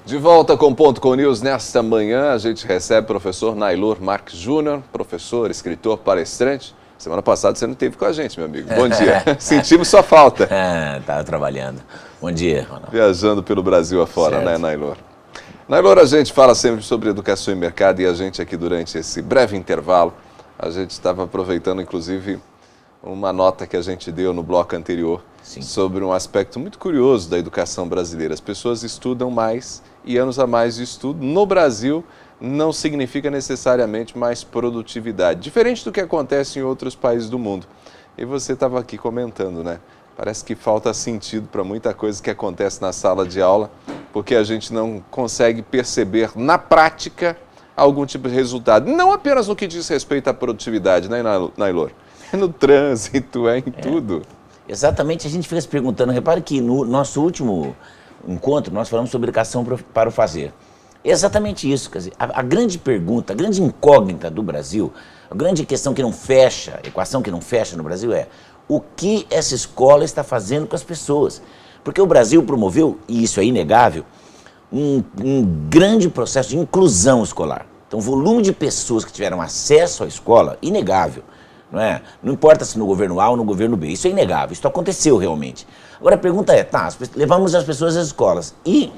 De volta com o Ponto Com News. Nesta manhã a gente recebe o professor Nailor Marques Júnior, professor, escritor, palestrante. Semana passada você não esteve com a gente, meu amigo. Bom dia. Sentimos sua falta. Estava trabalhando. Bom dia, Ronaldo. Viajando pelo Brasil afora, certo. né, Nailor? Nailor, a gente fala sempre sobre educação e mercado e a gente aqui durante esse breve intervalo, a gente estava aproveitando inclusive uma nota que a gente deu no bloco anterior. Sim. Sobre um aspecto muito curioso da educação brasileira. As pessoas estudam mais e anos a mais de estudo no Brasil não significa necessariamente mais produtividade, diferente do que acontece em outros países do mundo. E você estava aqui comentando, né? Parece que falta sentido para muita coisa que acontece na sala de aula, porque a gente não consegue perceber na prática algum tipo de resultado. Não apenas no que diz respeito à produtividade, né, Nailor? É no trânsito, é em tudo. Exatamente, a gente fica se perguntando, repare que no nosso último encontro nós falamos sobre educação para o fazer. É exatamente isso, quer dizer, a grande pergunta, a grande incógnita do Brasil, a grande questão que não fecha, a equação que não fecha no Brasil é o que essa escola está fazendo com as pessoas. Porque o Brasil promoveu, e isso é inegável, um grande processo de inclusão escolar. Então o volume de pessoas que tiveram acesso à escola, inegável. Não importa se no governo A ou no governo B, isso é inegável, isso aconteceu realmente. Agora a pergunta é, levamos as pessoas às escolas, e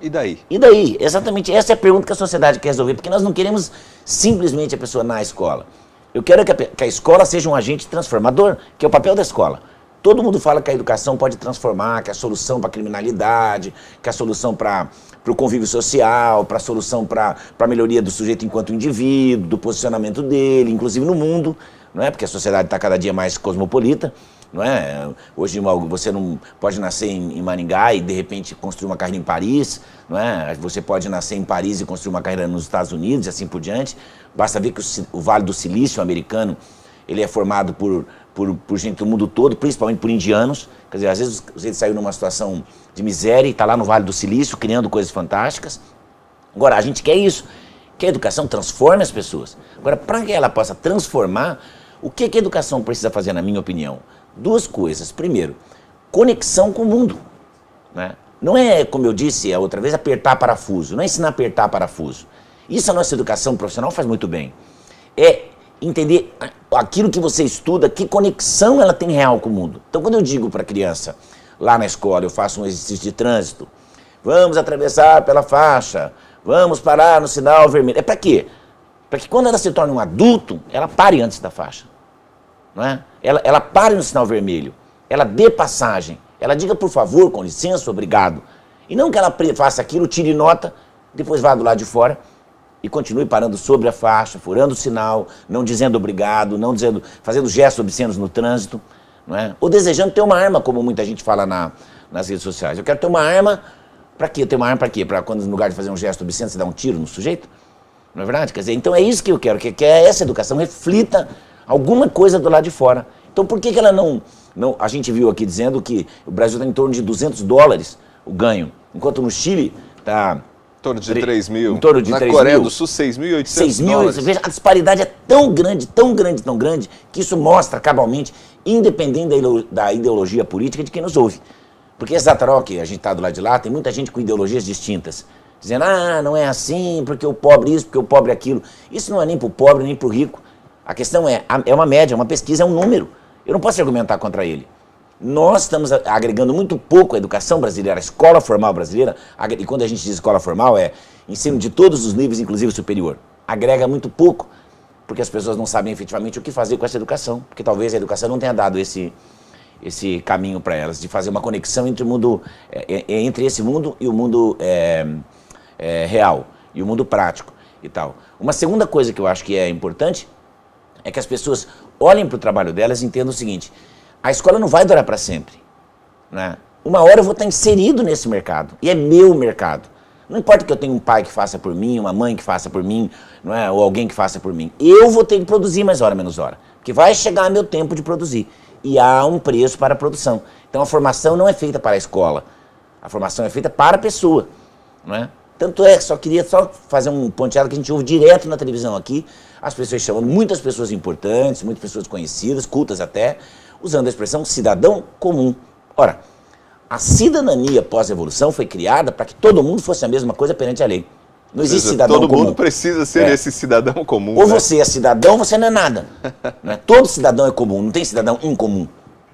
daí? E daí? Exatamente, essa é a pergunta que a sociedade quer resolver, porque nós não queremos simplesmente a pessoa na escola. Eu quero que a escola seja um agente transformador, que é o papel da escola. Todo mundo fala que a educação pode transformar, que é a solução para a criminalidade, que é a solução para o convívio social, para a solução para a melhoria do sujeito enquanto indivíduo, do posicionamento dele, inclusive no mundo, não é? Porque a sociedade está cada dia mais cosmopolita, não é? Hoje você não pode nascer em Maringá e de repente construir uma carreira em Paris, não é? Você pode nascer em Paris e construir uma carreira nos Estados Unidos e assim por diante. Basta ver que o Vale do Silício americano, ele é formado por gente do mundo todo, principalmente por indianos. Quer dizer, às vezes ele saiu numa situação de miséria e está lá no Vale do Silício criando coisas fantásticas. Agora, a gente quer isso, que a educação transforme as pessoas. Agora, para que ela possa transformar, o que a educação precisa fazer, na minha opinião? Duas coisas. Primeiro, conexão com o mundo. Né? Não é, como eu disse a outra vez, apertar parafuso, não é ensinar a apertar parafuso. Isso a nossa educação profissional faz muito bem. É entender aquilo que você estuda, que conexão ela tem real com o mundo. Então, quando eu digo para a criança, lá na escola, eu faço um exercício de trânsito, vamos atravessar pela faixa, vamos parar no sinal vermelho. É para quê? Para que quando ela se torne um adulto, ela pare antes da faixa. Não é? Ela pare no sinal vermelho, ela dê passagem, ela diga por favor, com licença, obrigado. E não que ela faça aquilo, tire nota, depois vá do lado de fora e continue parando sobre a faixa, furando o sinal, não dizendo obrigado, fazendo gestos obscenos no trânsito, não é? Ou desejando ter uma arma, como muita gente fala nas redes sociais. Eu quero ter uma arma, para quê? Ter uma arma para quê? Para quando no lugar de fazer um gesto obsceno, você dá um tiro no sujeito? Não é verdade? Quer dizer, então é isso que eu quero, que essa educação reflita alguma coisa do lado de fora. Então por que ela não... A gente viu aqui dizendo que o Brasil está em torno de $200 o ganho, enquanto no Chile está... Em torno de 3 mil. Em torno de Na 3 Coreia mil. do Sul, 6.800 6 mil, dólares. veja, a disparidade é tão grande, tão grande, tão grande, que isso mostra cabalmente, independente da ideologia política de quem nos ouve. Porque esse Zataró, que a gente está do lado de lá, tem muita gente com ideologias distintas. Dizendo, não é assim, porque o pobre isso, porque o pobre aquilo. Isso não é nem para o pobre, nem para o rico. A questão é uma média, uma pesquisa, é um número. Eu não posso argumentar contra ele. Nós estamos agregando muito pouco a educação brasileira, a escola formal brasileira, e quando a gente diz escola formal é ensino de todos os níveis, inclusive superior. Agrega muito pouco, porque as pessoas não sabem efetivamente o que fazer com essa educação, porque talvez a educação não tenha dado esse caminho para elas, de fazer uma conexão entre o mundo, entre esse mundo e o mundo real, e o mundo prático e tal. Uma segunda coisa que eu acho que é importante é que as pessoas olhem para o trabalho delas e entendam o seguinte: a escola não vai durar para sempre. Né? Uma hora eu vou estar inserido nesse mercado, e é meu mercado. Não importa que eu tenha um pai que faça por mim, uma mãe que faça por mim, não é? Ou alguém que faça por mim. Eu vou ter que produzir mais hora, menos hora. Porque vai chegar meu tempo de produzir. E há um preço para a produção. Então a formação não é feita para a escola. A formação é feita para a pessoa. Não é? Tanto é que queria fazer um ponteado que a gente ouve direto na televisão aqui, as pessoas chamando muitas pessoas importantes, muitas pessoas conhecidas, cultas até, usando a expressão cidadão comum. Ora, A cidadania pós-revolução foi criada para que todo mundo fosse a mesma coisa perante a lei. Não existe cidadão comum. Todo mundo precisa ser esse cidadão comum. Ou você é cidadão, ou você não é nada. Não é? Todo cidadão é comum, não tem cidadão incomum.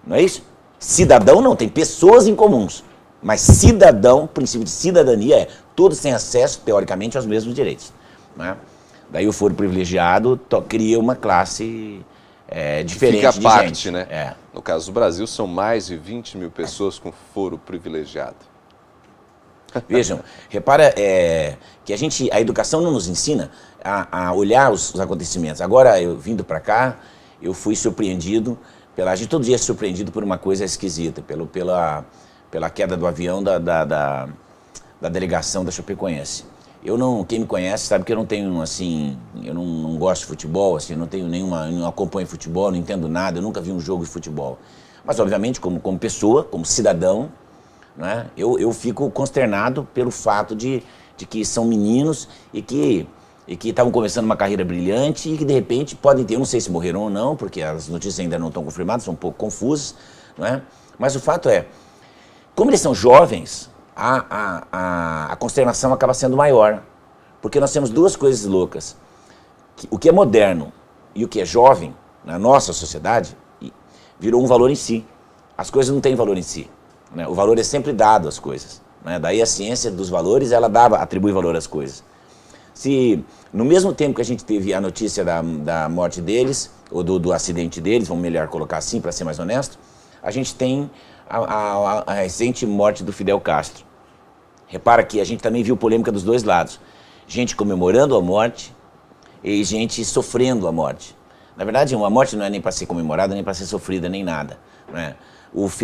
Não é isso? Cidadão não, tem pessoas incomuns. Mas cidadão, o princípio de cidadania é todos têm acesso, teoricamente, aos mesmos direitos. Não é? Daí o foro privilegiado cria uma classe diferente fica de parte, gente. Né? No caso do Brasil, são mais de 20 mil pessoas com foro privilegiado. Vejam, repara que a educação não nos ensina a olhar os acontecimentos. Agora, eu vindo para cá, eu fui surpreendido, a gente todo dia é surpreendido por uma coisa esquisita, pela queda do avião da delegação da Chapecoense. Quem me conhece sabe que eu não tenho, assim, eu não gosto de futebol, assim, eu não tenho não acompanho futebol, não entendo nada, eu nunca vi um jogo de futebol. Mas, obviamente, como pessoa, como cidadão, né, eu fico consternado pelo fato de que são meninos e que estavam começando uma carreira brilhante e que, de repente, podem ter, eu não sei se morreram ou não, porque as notícias ainda não estão confirmadas, são um pouco confusas, não é? Mas o fato é, como eles são jovens, a consternação acaba sendo maior, porque nós temos duas coisas loucas. O que é moderno e o que é jovem, na nossa sociedade, virou um valor em si. As coisas não têm valor em si. Né? O valor é sempre dado às coisas. Né? Daí a ciência dos valores, ela atribui valor às coisas. Se no mesmo tempo que a gente teve a notícia da morte deles, ou do acidente deles, vamos melhor colocar assim, para ser mais honesto, a gente tem a recente morte do Fidel Castro. Repara que a gente também viu polêmica dos dois lados. Gente comemorando a morte e gente sofrendo a morte. Na verdade, uma morte não é nem para ser comemorada, nem para ser sofrida, nem nada. Né?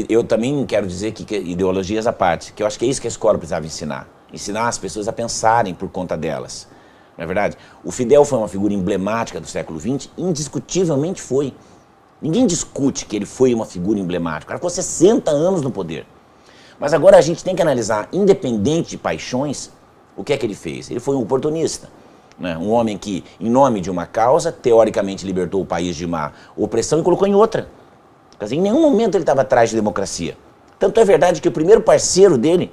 Eu também quero dizer que ideologias à parte, que eu acho que é isso que a escola precisava ensinar. Ensinar as pessoas a pensarem por conta delas. Não é verdade? O Fidel foi uma figura emblemática do século XX, indiscutivelmente foi. Ninguém discute que ele foi uma figura emblemática. O cara ficou 60 anos no poder. Mas agora a gente tem que analisar, independente de paixões, o que é que ele fez. Ele foi um oportunista. Né? Um homem que, em nome de uma causa, teoricamente libertou o país de uma opressão e colocou em outra. Quer dizer, em nenhum momento ele estava atrás de democracia. Tanto é verdade que o primeiro parceiro dele,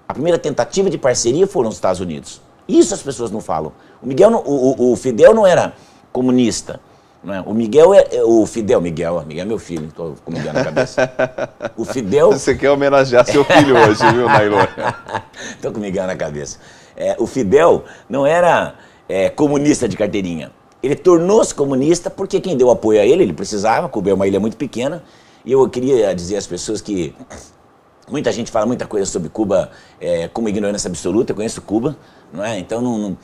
a primeira tentativa de parceria foram os Estados Unidos. Isso as pessoas não falam. O Fidel não era comunista. Não é? O Fidel é meu filho, estou com o Miguel na cabeça. O Fidel... Você quer homenagear seu filho hoje, viu, Nailor? Estou com o Miguel na cabeça. O Fidel não era comunista de carteirinha. Ele tornou-se comunista porque quem deu apoio a ele precisava. Cuba é uma ilha muito pequena. E eu queria dizer às pessoas que muita gente fala muita coisa sobre Cuba com uma ignorância absoluta. Eu conheço Cuba, não é? Então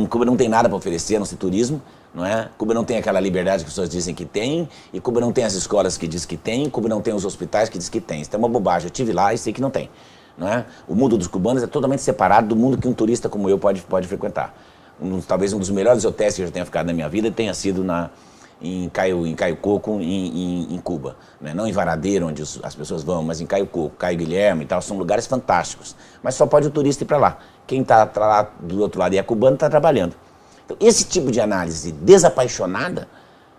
Cuba não tem nada para oferecer, a não ser turismo. Não é? Cuba não tem aquela liberdade que as pessoas dizem que tem, e Cuba não tem as escolas que diz que tem, Cuba não tem os hospitais que diz que tem. Isso é uma bobagem. Eu estive lá e sei que não tem. Não é? O mundo dos cubanos é totalmente separado do mundo que um turista como eu pode frequentar. Talvez um dos melhores hotéis que eu já tenha ficado na minha vida tenha sido em Caio Coco, em Cuba. Né? Não em Varadeiro, onde as pessoas vão, mas em Caio Coco, Caio Guilherme e tal. São lugares fantásticos. Mas só pode o turista ir para lá. Quem está lá do outro lado e é cubano está trabalhando. Então, esse tipo de análise desapaixonada,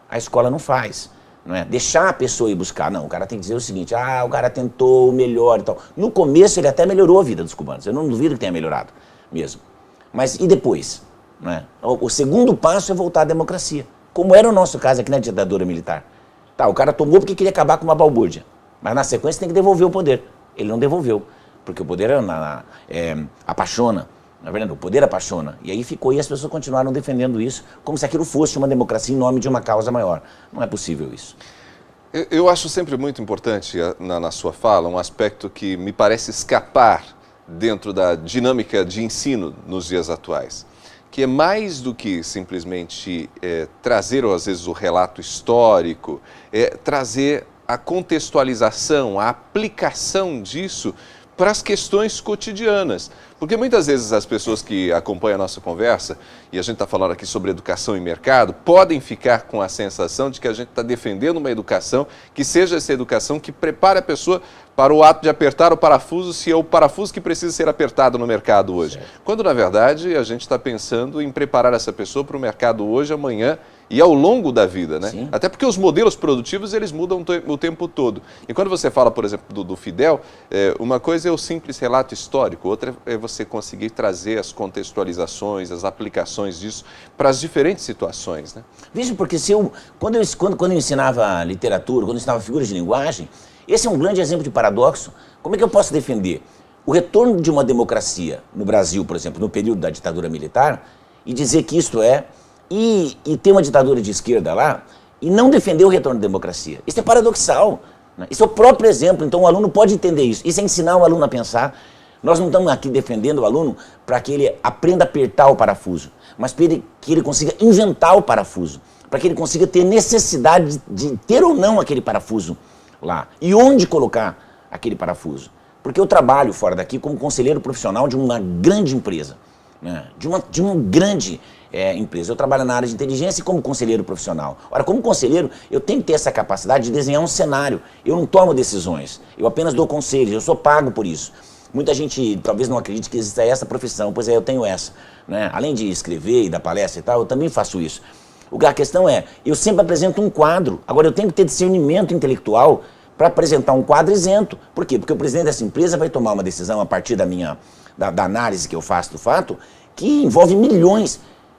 a escola não faz. Não é? Deixar a pessoa ir buscar. Não, o cara tem que dizer o seguinte, o cara tentou o melhor e tal. No começo ele até melhorou a vida dos cubanos. Eu não duvido que tenha melhorado mesmo. Mas e depois? Não é? O segundo passo é voltar à democracia. Como era o nosso caso aqui na ditadura militar. Tá, o cara tomou porque queria acabar com uma balbúrdia. Mas na sequência tem que devolver o poder. Ele não devolveu. Porque o poder apaixona. Na verdade, o poder apaixona. E aí ficou, e as pessoas continuaram defendendo isso, como se aquilo fosse uma democracia em nome de uma causa maior. Não é possível isso. Eu acho sempre muito importante na sua fala um aspecto que me parece escapar dentro da dinâmica de ensino nos dias atuais, que é mais do que simplesmente trazer, às vezes, o relato histórico, trazer a contextualização, a aplicação disso para as questões cotidianas. Porque muitas vezes as pessoas que acompanham a nossa conversa, e a gente está falando aqui sobre educação e mercado, podem ficar com a sensação de que a gente está defendendo uma educação que seja essa educação que prepare a pessoa para o ato de apertar o parafuso, se é o parafuso que precisa ser apertado no mercado hoje. Certo. Quando, na verdade, a gente está pensando em preparar essa pessoa para o mercado hoje, amanhã e ao longo da vida, né? Sim. Até porque os modelos produtivos, eles mudam o tempo todo. E quando você fala, por exemplo, do Fidel, uma coisa é o simples relato histórico, outra é você conseguir trazer as contextualizações, as aplicações disso para as diferentes situações, né? Veja, porque quando eu ensinava literatura, quando eu ensinava figuras de linguagem, esse é um grande exemplo de paradoxo. Como é que eu posso defender o retorno de uma democracia no Brasil, por exemplo, no período da ditadura militar, e dizer que isto e ter uma ditadura de esquerda lá, e não defender o retorno da democracia? Isso é paradoxal, né? Isso é o próprio exemplo, então o aluno pode entender isso. Isso é ensinar o aluno a pensar. Nós não estamos aqui defendendo o aluno para que ele aprenda a apertar o parafuso, mas para que ele consiga inventar o parafuso, para que ele consiga ter necessidade de ter ou não aquele parafuso lá, e onde colocar aquele parafuso. Porque eu trabalho fora daqui como conselheiro profissional de uma grande empresa, né? de uma grande empresa. Eu trabalho na área de inteligência e como conselheiro profissional. Ora, como conselheiro, eu tenho que ter essa capacidade de desenhar um cenário. Eu não tomo decisões, eu apenas dou conselhos, eu sou pago por isso. Muita gente talvez não acredite que exista essa profissão, pois eu tenho essa, né? Além de escrever e dar palestra e tal, eu também faço isso. A questão eu sempre apresento um quadro. Agora, eu tenho que ter discernimento intelectual para apresentar um quadro isento. Por quê? Porque o presidente dessa empresa vai tomar uma decisão a partir da análise que eu faço do fato, que envolve milhões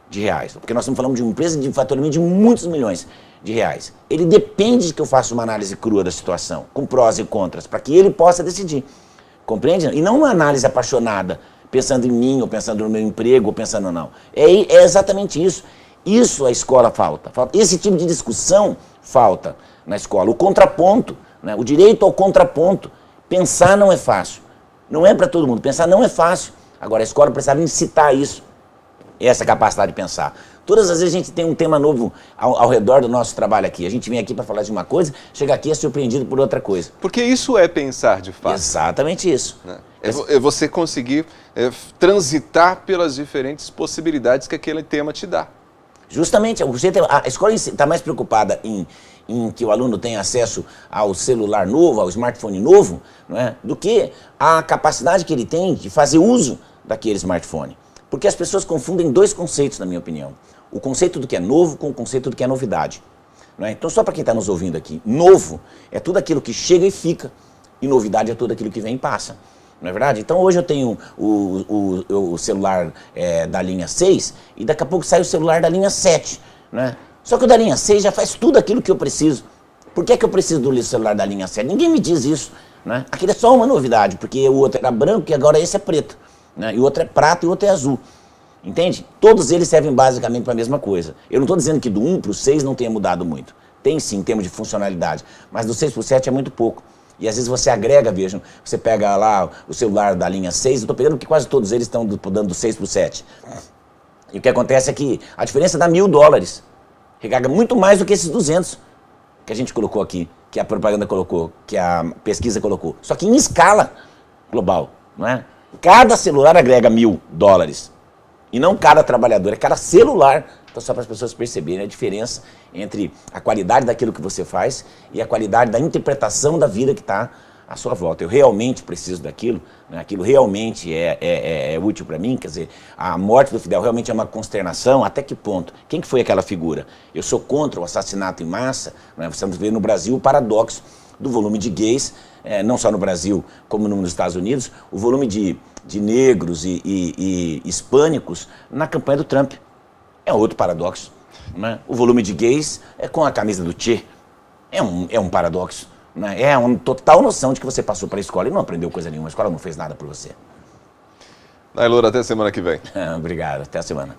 de reais. Porque nós estamos falando de uma empresa de faturamento de muitos milhões de reais. Ele depende de que eu faça uma análise crua da situação, com prós e contras, para que ele possa decidir. Compreende? E não uma análise apaixonada, pensando em mim, ou pensando no meu emprego, ou pensando não. É exatamente isso. Isso a escola falta. Esse tipo de discussão falta na escola. O contraponto, né? O direito ao contraponto. Pensar não é fácil. Não é para todo mundo. Pensar não é fácil. Agora, a escola precisava incitar isso, essa capacidade de pensar. Todas as vezes a gente tem um tema novo ao redor do nosso trabalho aqui. A gente vem aqui para falar de uma coisa, chega aqui e é surpreendido por outra coisa. Porque isso é pensar de fato. Exatamente isso. Né? É você conseguir transitar pelas diferentes possibilidades que aquele tema te dá. Justamente, a escola está mais preocupada em que o aluno tenha acesso ao celular novo, ao smartphone novo, não é? Do que a capacidade que ele tem de fazer uso daquele smartphone. Porque as pessoas confundem dois conceitos, na minha opinião. O conceito do que é novo com o conceito do que é novidade. Não é? Então, só para quem está nos ouvindo aqui, novo é tudo aquilo que chega e fica, e novidade é tudo aquilo que vem e passa. Não é verdade? Então, hoje eu tenho o celular da linha 6 e daqui a pouco sai o celular da linha 7. Né? Só que o da linha 6 já faz tudo aquilo que eu preciso. Por que eu preciso do celular da linha 7? Ninguém me diz isso. Né? Aquilo é só uma novidade, porque o outro era branco e agora esse é preto. Né? E o outro é prata e o outro é azul. Entende? Todos eles servem basicamente para a mesma coisa. Eu não estou dizendo que do 1 para o 6 não tenha mudado muito. Tem sim, em termos de funcionalidade. Mas do 6 para o 7 é muito pouco. E às vezes você agrega, vejam, você pega lá o celular da linha 6, eu estou pegando porque quase todos eles estão dando do 6 para o 7. E o que acontece é que a diferença dá $1.000. Recarga muito mais do que esses 200 que a gente colocou aqui, que a propaganda colocou, que a pesquisa colocou. Só que em escala global, não é? Cada celular agrega $1.000. E não cada trabalhador, é cada celular. Então, só para as pessoas perceberem a diferença entre a qualidade daquilo que você faz e a qualidade da interpretação da vida que está à sua volta. Eu realmente preciso daquilo, né? Aquilo realmente é útil para mim. Quer dizer, a morte do Fidel realmente é uma consternação. Até que ponto? Quem que foi aquela figura? Eu sou contra o assassinato em massa. Né? Você vê no Brasil o paradoxo do volume de gays, não só no Brasil como nos Estados Unidos, o volume de negros e hispânicos na campanha do Trump. É outro paradoxo. Né? O volume de gays com a camisa do Che é um paradoxo. Né? É uma total noção de que você passou para a escola e não aprendeu coisa nenhuma. A escola não fez nada por você. Nailor, até semana que vem. Obrigado, até a semana.